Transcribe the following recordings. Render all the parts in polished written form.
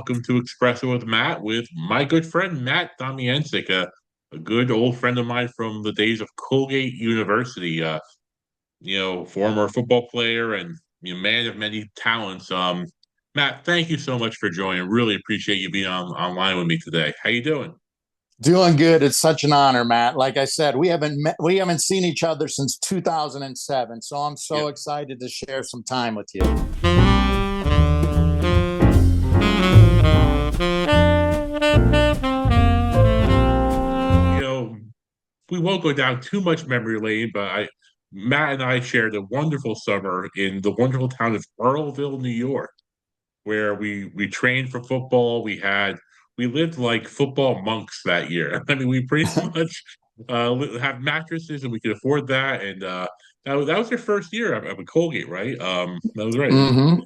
welcome to Espresso with Matt with my good friend Matt Domyancic, a good old friend of mine from the days of Colgate University. Former football player and man of many talents. Matt, thank you so much for joining. Really appreciate you being online with me today. How you doing? Doing good. It's such an honor, Matt. Like I said, we haven't seen each other since 2007, so I'm so Yeah. excited to share some time with you. You know, we won't go down too much memory lane, but Matt and I shared a wonderful summer in the wonderful town of Earlville, New York, where we trained for football. We lived like football monks that year. I mean, we pretty much have mattresses and we could afford that. And that was your first year at Colgate, right? That was right. Mm-hmm.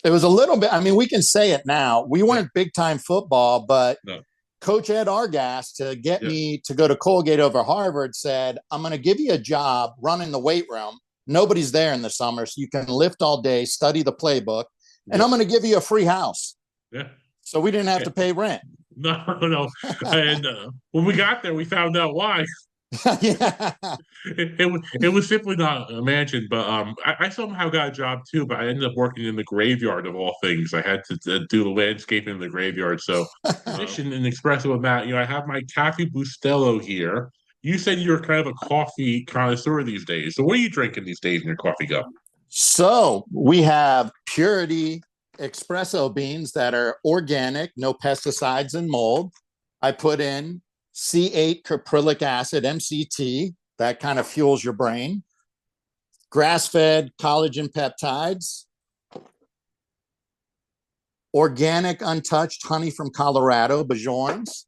It was a little bit. I mean, we can say it now. We Yeah, weren't big time football, but no, Coach Ed Argas, to get yeah, me to go to Colgate over Harvard, said, "I'm going to give you a job running the weight room. Nobody's there in the summer, so you can lift all day, study the playbook, and yeah, I'm going to give you a free house." yeah. So we didn't have Yeah. to pay rent. No, no. And when we got there, we found out why. Yeah. It was simply not imagined, but I somehow got a job too, but I ended up working in the graveyard of all things. I had to do the landscaping in the graveyard. So, addition and espresso with Matt, I have my Cafe Bustelo here. You said you're kind of a coffee connoisseur these days. So, what are you drinking these days in your coffee cup? So we have Purity espresso beans that are organic, no pesticides and mold. I put in C8 caprylic acid, MCT, that kind of fuels your brain. Grass-fed collagen peptides. Organic untouched honey from Colorado, Bajorans.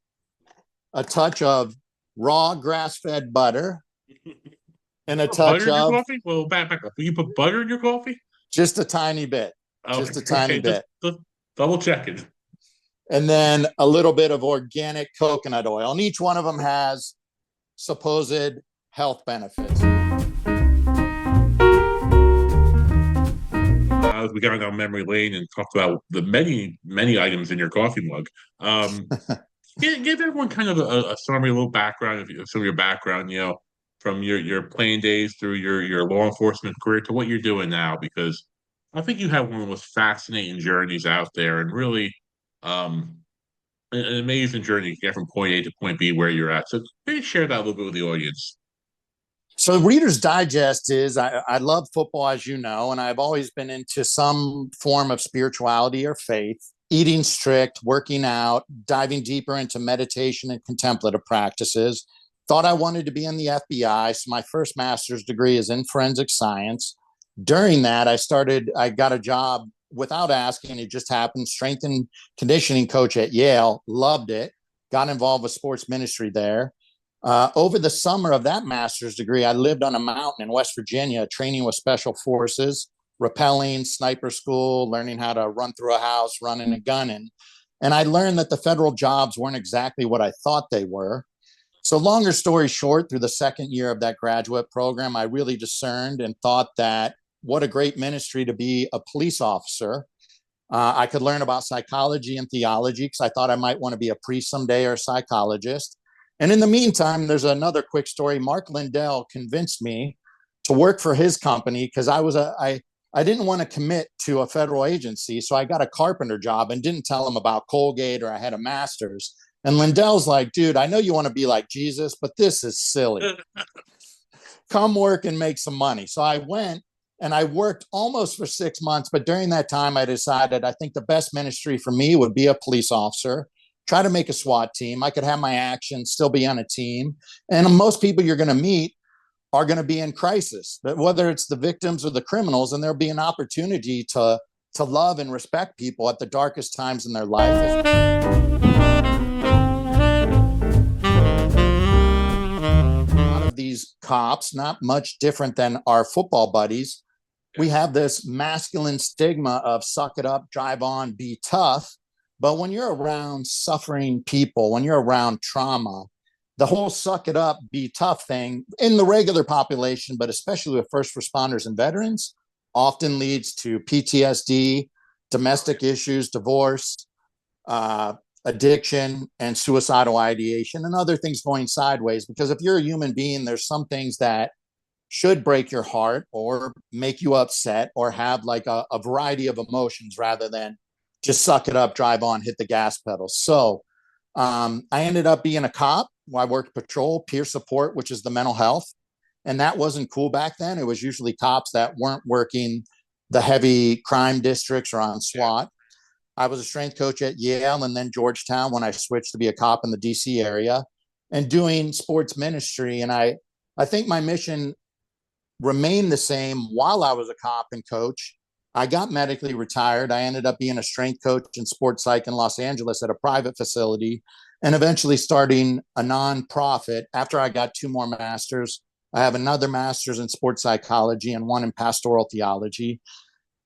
A touch of raw grass-fed butter. And a touch Butter in your of coffee? Well, back up. You put butter in your coffee? just a tiny bit, Okay, just a tiny okay, just, bit. just double checking. And then a little bit of organic coconut oil. And each one of them has supposed health benefits. As we got down memory lane and talked about the many, many items in your coffee mug, give everyone kind of a summary, a little background of some of your background, from your playing days through your law enforcement career to what you're doing now, because I think you have one of the most fascinating journeys out there and really an amazing journey to get from point A to point B where you're at. So maybe share that a little bit with the audience. So Reader's Digest is, I love football, as you know, and I've always been into some form of spirituality or faith, eating strict, working out, diving deeper into meditation and contemplative practices. Thought I wanted to be in the FBI. So my first master's degree is in forensic science. During that, I got a job without asking. It just happened. Strength and conditioning coach at Yale, loved it. Got involved with sports ministry there. Over the summer of that master's degree, I lived on a mountain in West Virginia, training with special forces, rappelling, sniper school, learning how to run through a house, running and gunning. And I learned that the federal jobs weren't exactly what I thought they were. So longer story short, through the second year of that graduate program, I really discerned and thought that what a great ministry to be a police officer. I could learn about psychology and theology because I thought I might want to be a priest someday or a psychologist. And in the meantime, there's another quick story. Mark Lindell convinced me to work for his company because I didn't want to commit to a federal agency. So I got a carpenter job and didn't tell him about Colgate or I had a master's. And Lindell's like, dude, I know you want to be like Jesus, but this is silly. Come work and make some money. So I went and I worked almost for 6 months. But during that time, I decided I think the best ministry for me would be a police officer. Try to make a SWAT team. I could have my action, still be on a team. And most people you're going to meet are going to be in crisis, but whether it's the victims or the criminals, and there'll be an opportunity to love and respect people at the darkest times in their life. A lot of these cops, not much different than our football buddies, we have this masculine stigma of suck it up, drive on, be tough. But when you're around suffering people, when you're around trauma, the whole suck it up, be tough thing in the regular population, but especially with first responders and veterans, often leads to PTSD, domestic issues, divorce. uh, addiction and suicidal ideation and other things going sideways. Because if you're a human being, there's some things that should break your heart or make you upset or have like a variety of emotions rather than just suck it up, drive on, hit the gas pedal. So I ended up being a cop. I worked patrol, peer support, which is the mental health. And that wasn't cool back then. It was usually cops that weren't working the heavy crime districts or on Yeah. SWAT. I was a strength coach at Yale and then Georgetown when I switched to be a cop in the DC area and doing sports ministry. And I think my mission remained the same while I was a cop and coach. I got medically retired. I ended up being a strength coach and sports psych in Los Angeles at a private facility and eventually starting a nonprofit after I got two more masters. I have another master's in sports psychology and one in pastoral theology.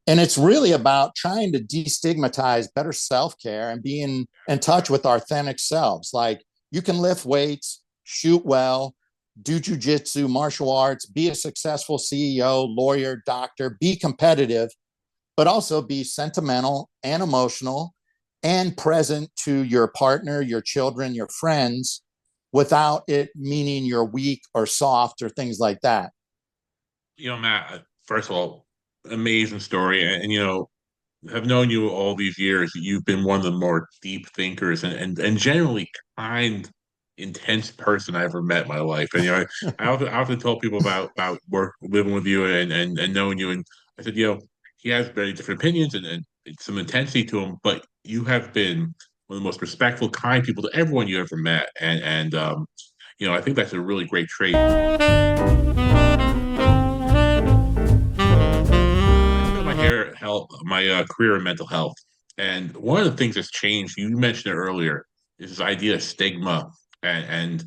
And it's really about trying to destigmatize better self care and being in touch with our authentic selves. Like you can lift weights, shoot well, do jujitsu, martial arts, be a successful CEO, lawyer, doctor, be competitive, but also be sentimental and emotional and present to your partner, your children, your friends without it meaning you're weak or soft or things like that. Matt, first of all, amazing story. I've known you all these years. You've been one of the more deep thinkers and generally kind, intense person I ever met in my life. I often tell people about work living with you and knowing you. And I said, he has very different opinions and some intensity to him, but you have been one of the most respectful, kind people to everyone you ever met. I think that's a really great trait. I spent my career in mental health, and one of the things that's changed. You mentioned it earlier, is this idea of stigma and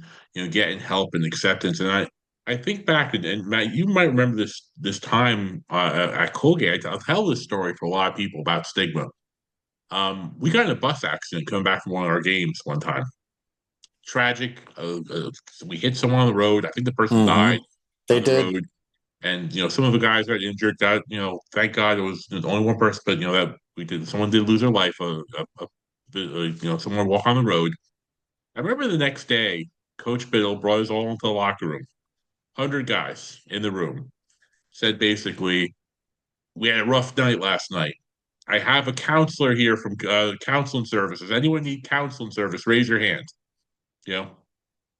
getting help and acceptance. And I think back and Matt, you might remember this time at Colgate. I'll tell this story for a lot of people about stigma. We got in a bus accident coming back from one of our games one time. Tragic. We hit someone on the road. I think the person Mm-hmm. died They on the did. road. And some of the guys got injured. Got thank God it was only one person, but that we did. Someone did lose their life. Someone walk on the road. I remember the next day, Coach Biddle brought us all into the locker room. 100 guys in the room. Said basically, we had a rough night last night. I have a counselor here from counseling services. Anyone need counseling service? Raise your hand. You know,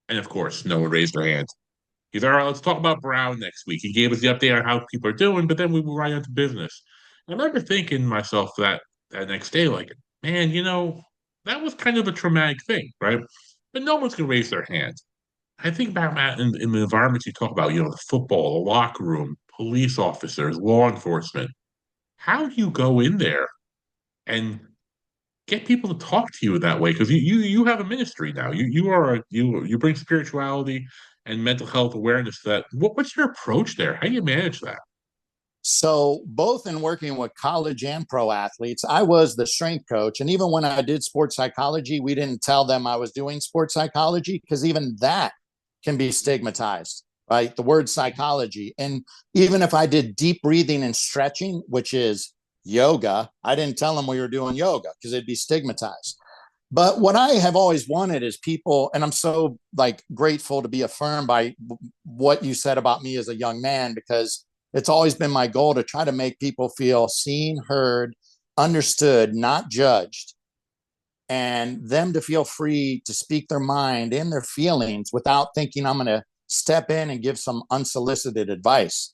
and of course, no one raised their hand. He's all right. Let's talk about Brown next week. He gave us the update on how people are doing, but then we were right into business. I remember thinking to myself that next day, like, man, that was kind of a traumatic thing, right? But no one's gonna raise their hand. I think back, Matt, in the environments you talk about, the football, the locker room, police officers, law enforcement. How do you go in there and get people to talk to you that way? Because you have a ministry now. You bring spirituality and mental health awareness to that. What's your approach there? How do you manage that? So, both in working with college and pro athletes, I was the strength coach. And even when I did sports psychology, we didn't tell them I was doing sports psychology because even that can be stigmatized, right? The word psychology. And even if I did deep breathing and stretching, which is yoga, I didn't tell them we were doing yoga because it'd be stigmatized. But what I have always wanted is people, and I'm so like grateful to be affirmed by what you said about me as a young man, because it's always been my goal to try to make people feel seen, heard, understood, not judged, and them to feel free to speak their mind and their feelings without thinking I'm going to step in and give some unsolicited advice.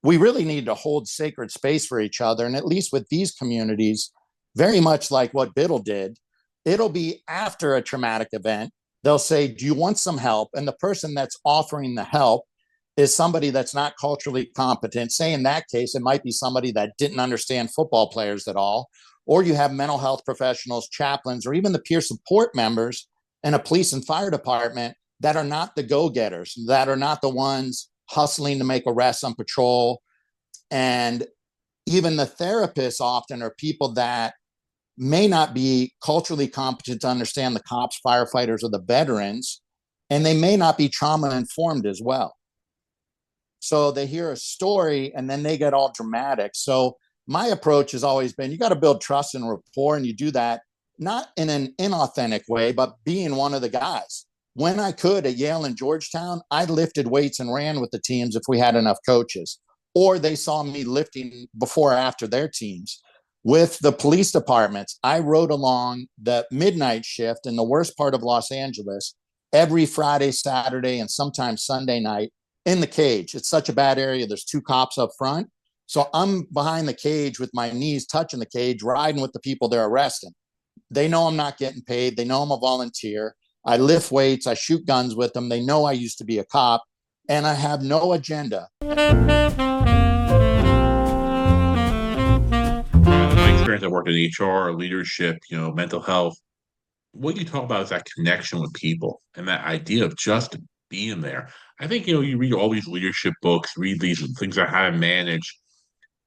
We really need to hold sacred space for each other. And at least with these communities, very much like what Biddle did, it'll be after a traumatic event. They'll say, do you want some help? And the person that's offering the help is somebody that's not culturally competent. Say in that case, it might be somebody that didn't understand football players at all. Or you have mental health professionals, chaplains, or even the peer support members in a police and fire department that are not the go-getters, that are not the ones hustling to make arrests on patrol. And even the therapists often are people that may not be culturally competent to understand the cops, firefighters, or the veterans, and they may not be trauma informed as well. So they hear a story and then they get all dramatic. So my approach has always been you got to build trust and rapport, and you do that not in an inauthentic way, but being one of the guys. When I could at Yale and Georgetown, I lifted weights and ran with the teams if we had enough coaches, or they saw me lifting before or after their teams. With the police departments, I rode along the midnight shift in the worst part of Los Angeles every Friday, Saturday, and sometimes Sunday night in the cage. It's such a bad area. There's two cops up front. So I'm behind the cage with my knees touching the cage, riding with the people they're arresting. They know I'm not getting paid. They know I'm a volunteer. I lift weights. I shoot guns with them. They know I used to be a cop, and I have no agenda. In my experience, I worked in HR, leadership, mental health. What you talk about is that connection with people and that idea of just being there. I think, you read all these leadership books, read these things on how to manage,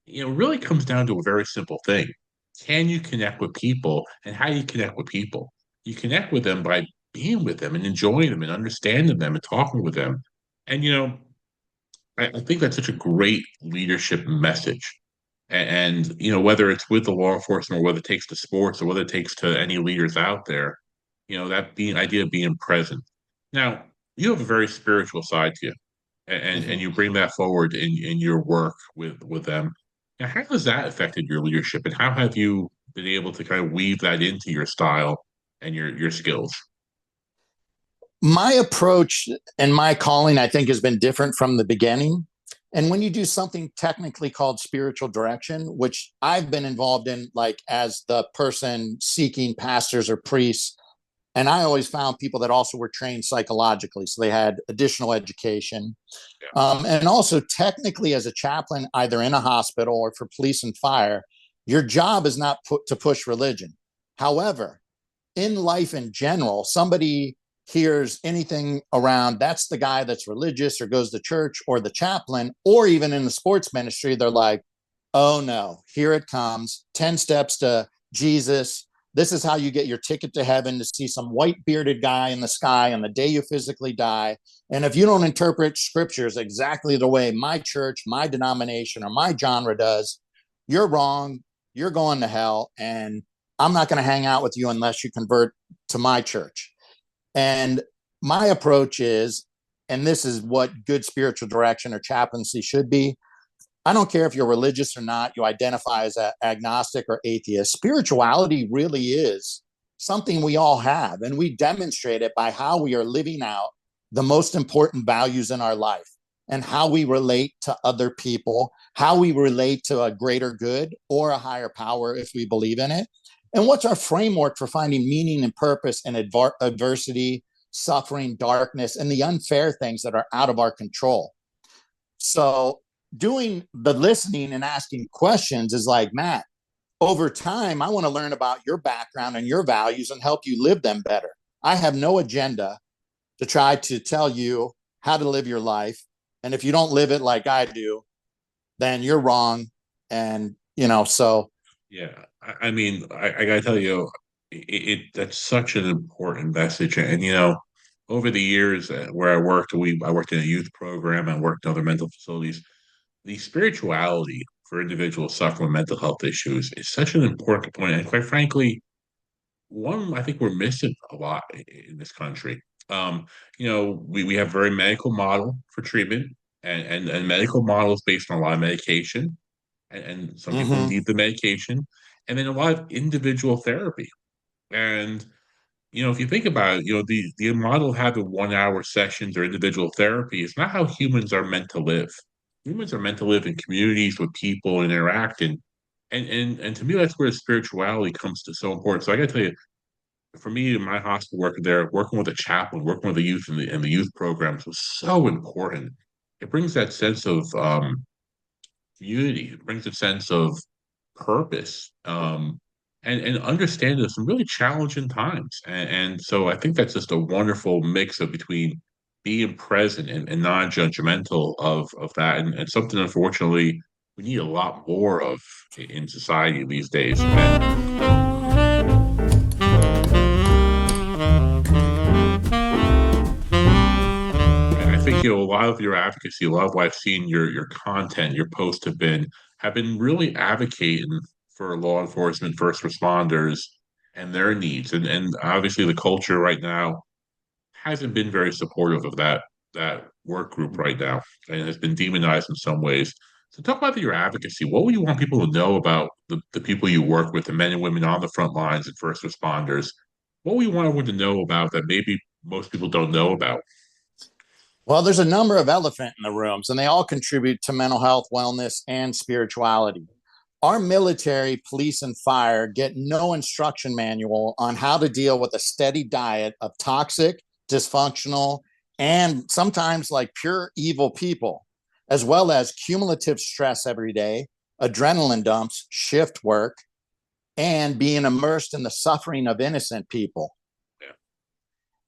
it really comes down to a very simple thing. Can you connect with people? And how do you connect with people? You connect with them by being with them and enjoying them and understanding them and talking with them. And, I think that's such a great leadership message. And, whether it's with the law enforcement or whether it takes to sports or whether it takes to any leaders out there, that being idea of being present. Now, you have a very spiritual side to you, and Mhm. you bring that forward in your work with them. Now, how has that affected your leadership, and how have you been able to kind of weave that into your style and your skills? My approach and my calling, I think, has been different from the beginning. And when you do something technically called spiritual direction, which I've been involved in, like as the person seeking pastors or priests, and I always found people that also were trained psychologically. So they had additional education. Yeah. And also, technically, as a chaplain, either in a hospital or for police and fire, your job is not to push religion. However, in life in general, somebody hears anything around that's the guy that's religious or goes to church or the chaplain, or even in the sports ministry, they're like, oh no, here it comes 10 steps to Jesus. This is how you get your ticket to heaven, to see some white bearded guy in the sky on the day you physically die. And if you don't interpret scriptures exactly the way my church, my denomination, or my genre does, you're wrong. You're going to hell. And I'm not going to hang out with you unless you convert to my church. And my approach is, and this is what good spiritual direction or chaplaincy should be, I don't care if you're religious or not, you identify as agnostic or atheist. Spirituality really is something we all have, and we demonstrate it by how we are living out the most important values in our life and how we relate to other people, how we relate to a greater good or a higher power if we believe in it. And what's our framework for finding meaning and purpose in adversity, suffering, darkness, and the unfair things that are out of our control? So doing the listening and asking questions is like, Matt, over time, I want to learn about your background and your values and help you live them better. I have no agenda to try to tell you how to live your life. And if you don't live it like I do, then you're wrong. And, so. Yeah, I mean, I gotta tell you, that's such an important message. And over the years where I worked in a youth program and worked in other mental facilities. The spirituality for individuals suffering with mental health issues is such an important component, and quite frankly, one I think we're missing a lot in this country. Um, we have a very medical model for treatment, and medical models based on a lot of medication, and some people Mm-hmm. need the medication, and then a lot of individual therapy. And if you think about it, the model having 1 hour sessions or individual therapy is not how humans are meant to live. Humans are meant to live in communities with people and interact, and to me that's where spirituality comes to so important. So I gotta tell you, for me in my hospital work there, working with a chaplain, working with the youth and the youth programs was so important. It brings that sense of unity. It brings a sense of purpose, and understand there's some really challenging times. And so I think that's just a wonderful mix of between being present and non-judgmental of that, and something unfortunately we need a lot more of in society these days. And I think a lot of your advocacy, a lot of what I've seen your content, your posts have been really advocating for law enforcement, first responders, and their needs. And obviously the culture right now hasn't been very supportive of that work group right now and has been demonized in some ways. So talk about your advocacy. What would you want people to know about the people you work with, the men and women on the front lines and first responders? What would you want everyone to know about that maybe most people don't know about? Well, there's a number of elephant in the rooms, and they all contribute to mental health, wellness, and spirituality. Our military, police, and fire get no instruction manual on how to deal with a steady diet of toxic, dysfunctional, and sometimes like pure evil people, as well as cumulative stress every day, adrenaline dumps, shift work, and being immersed in the suffering of innocent people. Yeah.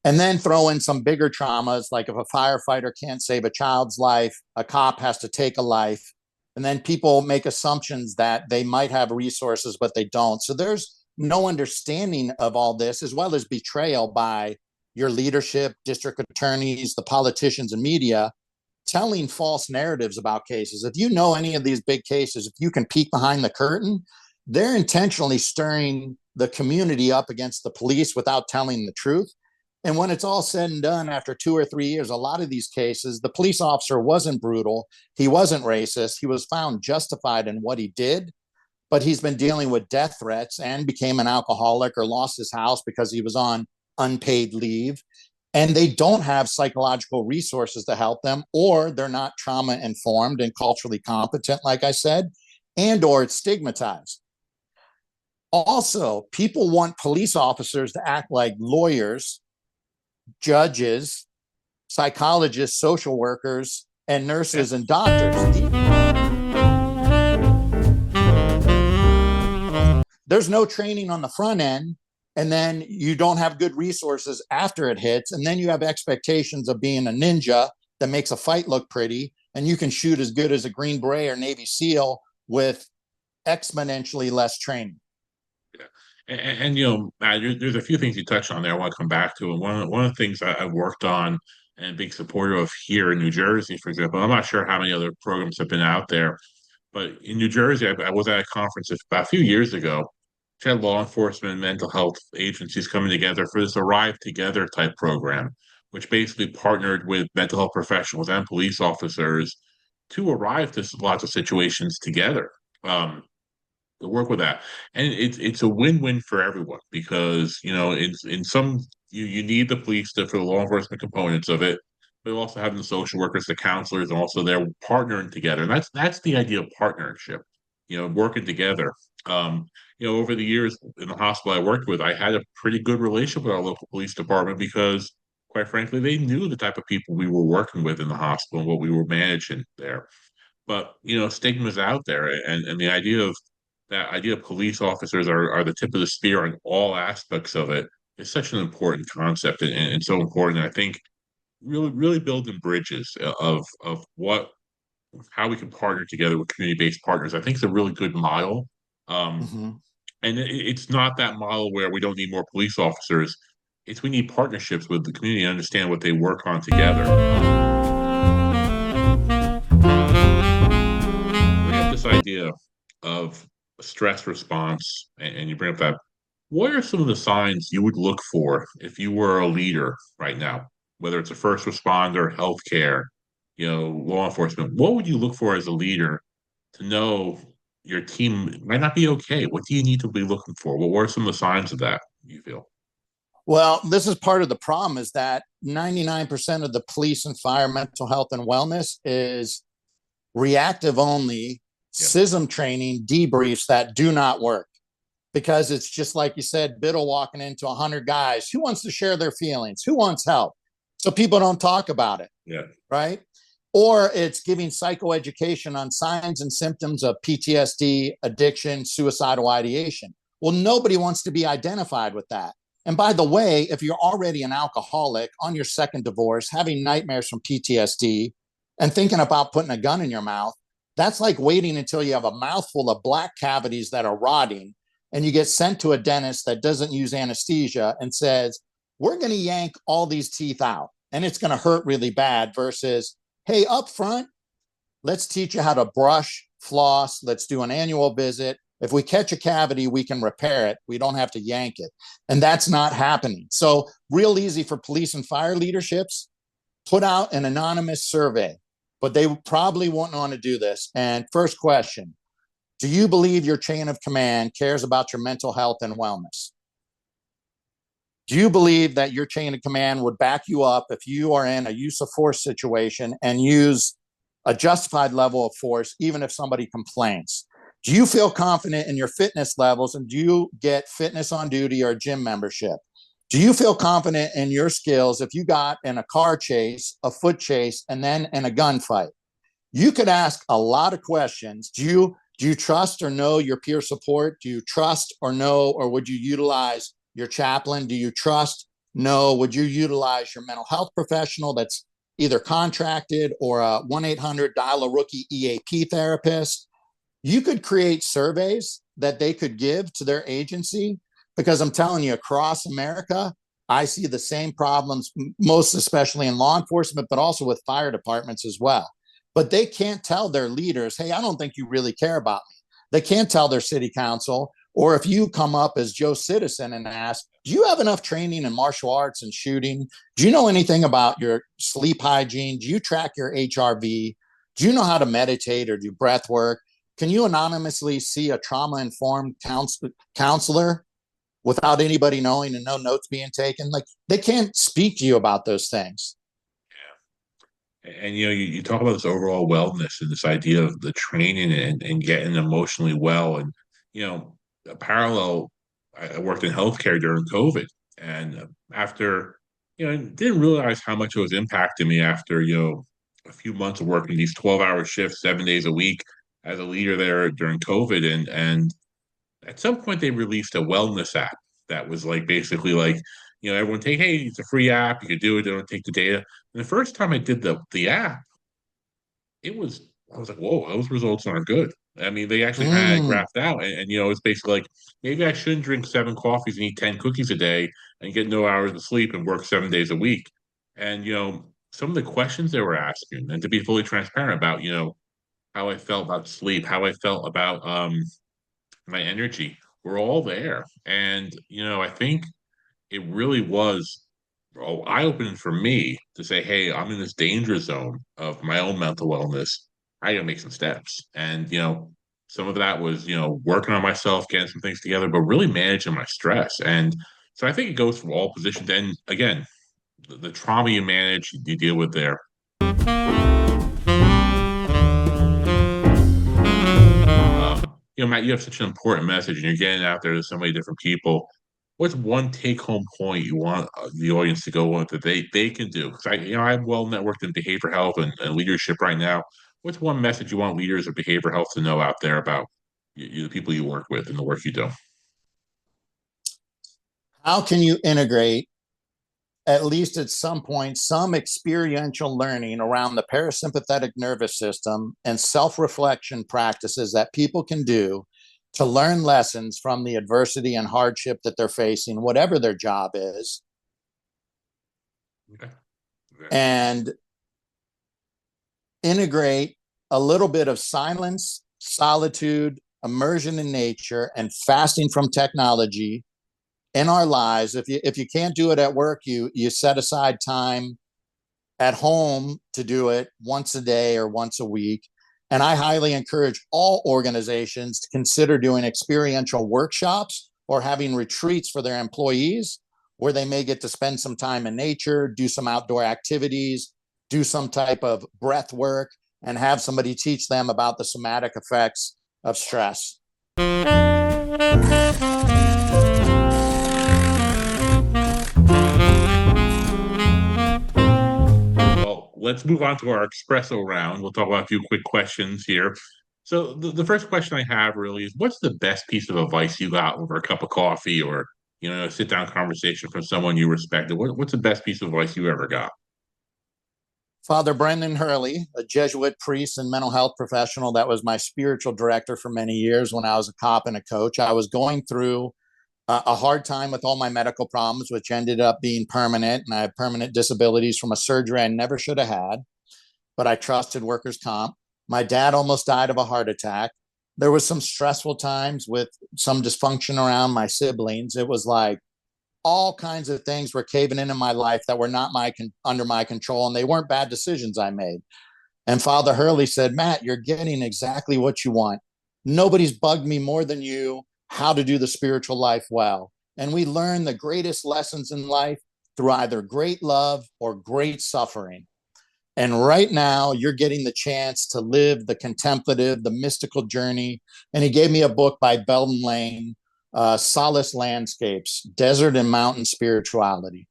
And then throw in some bigger traumas, like if a firefighter can't save a child's life, a cop has to take a life. And then people make assumptions that they might have resources, but they don't. So there's no understanding of all this, as well as betrayal by your leadership, district attorneys, the politicians, and media telling false narratives about cases. If you know any of these big cases, if you can peek behind the curtain, they're intentionally stirring the community up against the police without telling the truth. And when it's all said and done, after 2 or 3 years, a lot of these cases, the police officer wasn't brutal. He wasn't racist. He was found justified in what he did, but he's been dealing with death threats and became an alcoholic or lost his house because he was on unpaid leave. And they don't have psychological resources to help them, or they're not trauma informed and culturally competent, like I said, and or it's stigmatized. Also, people want police officers to act like lawyers, judges, psychologists, social workers, and Yeah. nurses and doctors. There's no training on the front end, and then you don't have good resources after it hits, and then you have expectations of being a ninja that makes a fight look pretty, and you can shoot as good as a Green Beret or Navy SEAL with exponentially less training. Yeah. You know, Matt, there's a few things you touched on there I want to come back to. And one of the things I've worked on and being supportive of here in New Jersey, for example, I'm not sure how many other programs have been out there, but in New Jersey, I was at a conference about a few years ago, which had law enforcement and mental health agencies coming together for this Arrive Together type program, which basically partnered with mental health professionals and police officers to arrive to lots of situations together. To work with that, and it's a win-win for everyone because in some you need the police for the law enforcement components of it, but also having the social workers, the counselors, and also they're partnering together, and that's the idea of partnership, working together. Over the years in the hospital I worked with, I had a pretty good relationship with our local police department because, quite frankly, they knew the type of people we were working with in the hospital and what we were managing there. But stigma's out there, and the idea of police officers are the tip of the spear on all aspects of it is such an important concept and so important. I think really building bridges of what how we can partner together with community-based partners. I think it's a really good model. Um, Mm-hmm. and it's not that model where we don't need more police officers. It's we need partnerships with the community to understand what they work on together. Bring up this idea of stress response, and you bring up that. What are some of the signs you would look for if you were a leader right now, whether it's a first responder, healthcare, law enforcement? What would you look for as a leader to know your team might not be okay? What do you need to be looking for? What are some of the signs of that you feel? Well, this is part of the problem is that 99% of the police and fire mental health and wellness is reactive only, Yeah, SISM training debriefs that do not work, because it's just like you said, Biddle walking into 100 guys. Who wants to share their feelings? Who wants help? So people don't talk about it, yeah, right? Or it's giving psychoeducation on signs and symptoms of PTSD, addiction, suicidal ideation. Well, nobody wants to be identified with that. And by the way, if you're already an alcoholic on your second divorce, having nightmares from PTSD, and thinking about putting a gun in your mouth, that's like waiting until you have a mouthful of black cavities that are rotting and you get sent to a dentist that doesn't use anesthesia and says, we're going to yank all these teeth out and it's going to hurt really bad versus, hey, up front, let's teach you how to brush, floss, let's do an annual visit, If we catch a cavity, we can repair it. We don't have to yank it. And that's not happening. So real easy for police and fire leaderships, put out an anonymous survey, but they probably won't want to do this. And first question, do you believe your chain of command cares about your mental health and wellness? Do you believe that your chain of command would back you up if you are in a use of force situation and use a justified level of force, even if somebody complains? Do you feel confident in your fitness levels, and do you get fitness on duty or a gym membership? Do you feel confident in your skills if you got in a car chase, a foot chase, and then in a gunfight? You could ask a lot of questions. Do you trust or know your peer support? Do you trust or know, or would you utilize your chaplain? Do you trust, know, would you utilize your mental health professional that's either contracted or a 1-800 dial a rookie EAP therapist? You could create surveys that they could give to their agency, because I'm telling you, across America, I see the same problems, most especially in law enforcement, but also with fire departments as well. But they can't tell their leaders, hey, I don't think you really care about me. They can't tell their city council. Or if you come up as Joe Citizen and ask, do you have enough training in martial arts and shooting? Do you know anything about your sleep hygiene? Do you track your HRV? Do you know how to meditate or do breath work? Can you anonymously see a trauma-informed counselor without anybody knowing and no notes being taken? Like, they can't speak to you about those things. And you talk about this overall wellness and this idea of the training and getting emotionally well. And a parallel, I worked in healthcare during COVID, and after I didn't realize how much it was impacting me after a few months of working these 12-hour shifts 7 days a week as a leader there during COVID. And at some point they released a wellness app that was like basically like, everyone take, hey, it's a free app, you could do it, they don't take the data. And the first time I did the app, I was like, whoa, those results aren't good. I mean, they actually had it Mm. graphed out, and it's basically like maybe I shouldn't drink 7 coffees and eat 10 cookies a day and get no hours of sleep and work 7 days a week. And some of the questions they were asking, and to be fully transparent about, how I felt about sleep, how I felt about my energy, were all there. And I think it really was eye-opening for me to say, hey, I'm in this danger zone of my own mental wellness. I gotta make some steps. And some of that was working on myself, getting some things together, but really managing my stress. And so I think it goes from all positions. And again, the trauma you manage, you deal with there. Matt, you have such an important message, and you're getting out there to so many different people. What's one take-home point you want the audience to go on that they can do? Because I'm well networked in behavioral health and leadership right now. What's one message you want leaders of behavioral health to know out there about the people you work with and the work you do? How can you integrate, at least at some point, some experiential learning around the parasympathetic nervous system and self-reflection practices that people can do to learn lessons from the adversity and hardship that they're facing, whatever their job is, Okay. Okay. and integrate a little bit of silence, solitude, immersion in nature, and fasting from technology in our lives. If you can't do it at work, you set aside time at home to do it once a day or once a week. And I highly encourage all organizations to consider doing experiential workshops or having retreats for their employees where they may get to spend some time in nature, do some outdoor activities, do some type of breath work, and have somebody teach them about the somatic effects of stress. Well, let's move on to our espresso round. We'll talk about a few quick questions here. So the first question I have really is, what's the best piece of advice you got over a cup of coffee or a sit down conversation from someone you respected? What's the best piece of advice you ever got? Father Brendan Hurley, a Jesuit priest and mental health professional that was my spiritual director for many years when I was a cop and a coach. I was going through a hard time with all my medical problems, which ended up being permanent. And I have permanent disabilities from a surgery I never should have had, but I trusted workers' comp. My dad almost died of a heart attack. There was some stressful times with some dysfunction around my siblings. It was like all kinds of things were caving in my life that were not under my control, and they weren't bad decisions I made. And Father Hurley said, Matt, you're getting exactly what you want. Nobody's bugged me more than you how to do the spiritual life well. And we learn the greatest lessons in life through either great love or great suffering. And right now, you're getting the chance to live the contemplative, the mystical journey. And he gave me a book by Belden Lane, Solace Landscapes, Desert and Mountain Spirituality.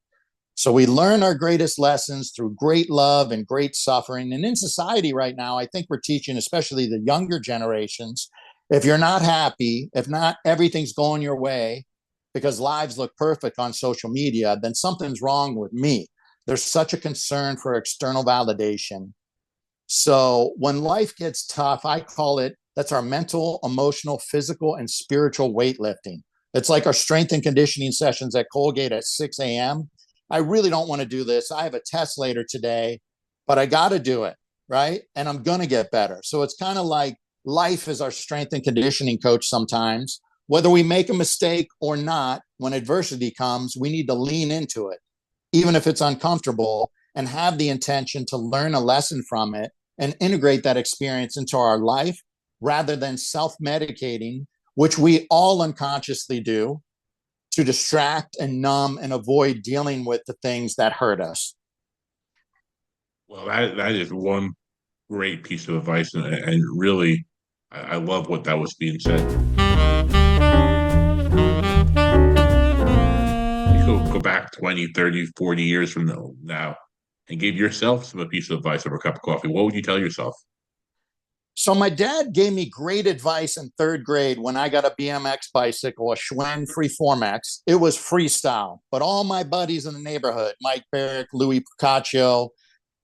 So we learn our greatest lessons through great love and great suffering. And in society right now, I think we're teaching, especially the younger generations, if you're not happy, if not everything's going your way, because lives look perfect on social media, then something's wrong with me. There's such a concern for external validation. So when life gets tough, I call it that's our mental, emotional, physical, and spiritual weightlifting. It's like our strength and conditioning sessions at Colgate at 6 a.m. I really don't want to do this. I have a test later today, but I got to do it, right? And I'm going to get better. So it's kind of like life is our strength and conditioning coach sometimes. Whether we make a mistake or not, when adversity comes, we need to lean into it, even if it's uncomfortable, and have the intention to learn a lesson from it and integrate that experience into our life rather than self-medicating, which we all unconsciously do to distract and numb and avoid dealing with the things that hurt us. Well, that is one great piece of advice, and really, I love what that was being said. You go back 20, 30, 40 years from now and give yourself some a piece of advice over a cup of coffee. What would you tell yourself? So my dad gave me great advice in third grade when I got a BMX bicycle, a Schwinn Freeform-X. It was freestyle, but all my buddies in the neighborhood, Mike Barrick, Louis Procaccio,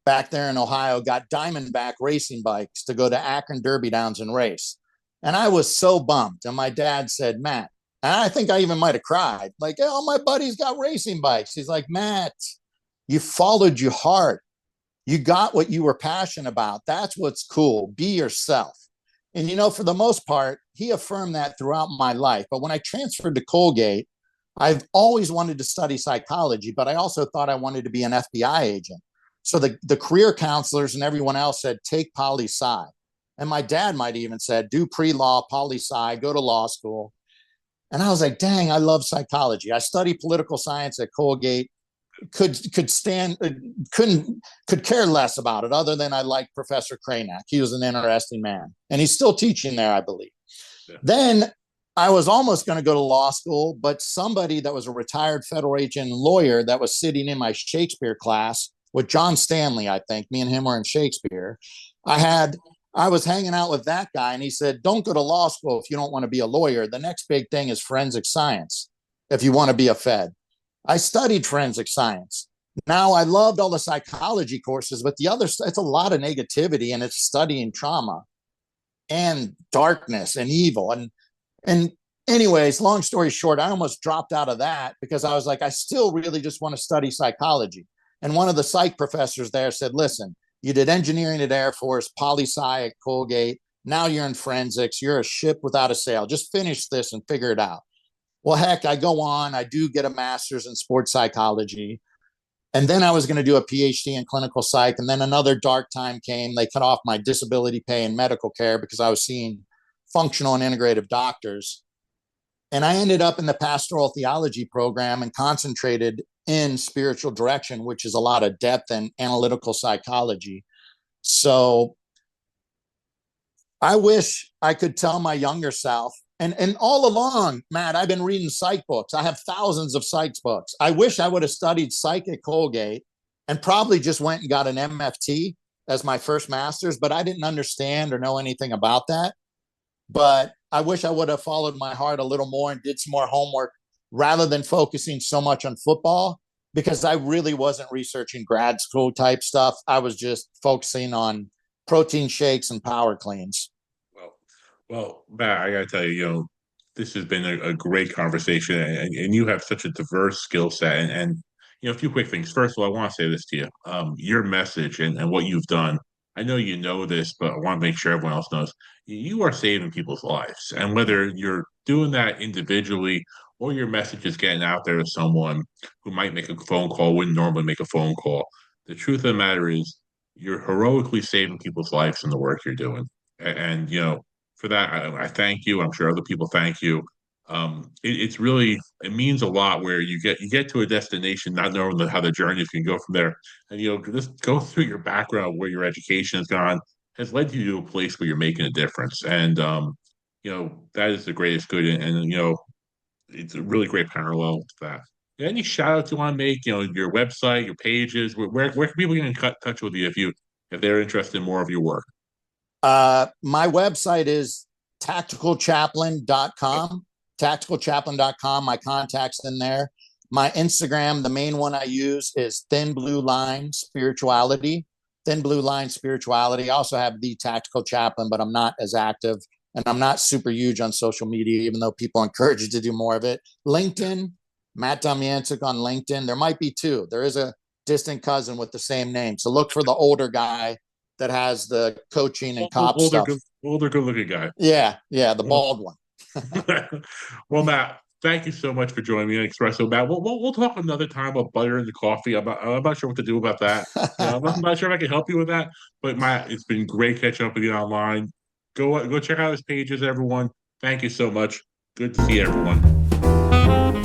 back there in Ohio, got Diamondback racing bikes to go to Akron Derby Downs and race. And I was so bummed. And my dad said, Matt, and I think I even might have cried, like, hey, all my buddies got racing bikes. He's like, Matt, you followed your heart. You got what you were passionate about. That's what's cool. Be yourself. And, for the most part, he affirmed that throughout my life. But when I transferred to Colgate, I've always wanted to study psychology, but I also thought I wanted to be an FBI agent. So the career counselors and everyone else said, take poli-sci. And my dad might even said, do pre-law, poli-sci, go to law school. And I was like, dang, I love psychology. I studied political science at Colgate, could care less about it other than I liked Professor Kranak. He was an interesting man. And he's still teaching there, I believe. Yeah. Then I was almost going to go to law school, but somebody that was a retired federal agent and lawyer that was sitting in my Shakespeare class with John Stanley, I think, me and him were in Shakespeare. I was hanging out with that guy, and he said, don't go to law school if you don't want to be a lawyer. The next big thing is forensic science if you want to be a Fed. I studied forensic science. Now I loved all the psychology courses, but it's a lot of negativity, and it's studying trauma and darkness and evil. And anyways, long story short, I almost dropped out of that because I was like, I still really just want to study psychology. And one of the psych professors there said, listen, you did engineering at Air Force, poli-sci at Colgate. Now you're in forensics. You're a ship without a sail. Just finish this and figure it out. Well, heck, I go on. I do get a master's in sports psychology. And then I was going to do a PhD in clinical psych. And then another dark time came. They cut off my disability pay and medical care because I was seeing functional and integrative doctors. And I ended up in the pastoral theology program and concentrated in spiritual direction, which is a lot of depth and analytical psychology. So I wish I could tell my younger self, and all along, Matt, I've been reading psych books. I have thousands of psych books. I wish I would have studied psych at Colgate and probably just went and got an MFT as my first master's, but I didn't understand or know anything about that. But I wish I would have followed my heart a little more and did some more homework rather than focusing so much on football, because I really wasn't researching grad school type stuff. I was just focusing on protein shakes and power cleans. Well, Matt, I gotta tell you, this has been a great conversation, and you have such a diverse skill set. And a few quick things. First of all, I want to say this to you: your message and what you've done I know you know this, but I want to make sure everyone else knows. You are saving people's lives. And whether you're doing that individually or your message is getting out there to someone who might make a phone call, wouldn't normally make a phone call, the truth of the matter is you're heroically saving people's lives in the work you're doing. And, for that, I thank you. I'm sure other people thank you. It's really, it means a lot where you get to a destination not knowing how the journey is going to go from there, and just go through your background, where your education has gone, has led you to a place where you're making a difference. And that is the greatest good. And it's a really great parallel to that. Any shout outs you want to make? Your website, your pages. Where can people get in touch with you if they're interested in more of your work? My website is tacticalchaplain.com. Tacticalchaplain.com. My contact's in there. My Instagram, the main one I use is Thin Blue Line Spirituality. Thin Blue Line Spirituality. I also have the Tactical Chaplain, but I'm not as active and I'm not super huge on social media, even though people encourage you to do more of it. LinkedIn, Matt Domyancic on LinkedIn. There might be two. There is a distant cousin with the same name. So look for the older guy that has the coaching and cop Older, stuff. good, older, good looking guy. Yeah, the Well, bald one. well, Matt, thank you so much for joining me on Espresso. Matt, we'll talk another time about butter in the coffee. I'm not sure what to do about that. I'm not sure if I can help you with that. But Matt, it's been great catching up with you online. Go check out his pages, everyone. Thank you so much. Good to see everyone.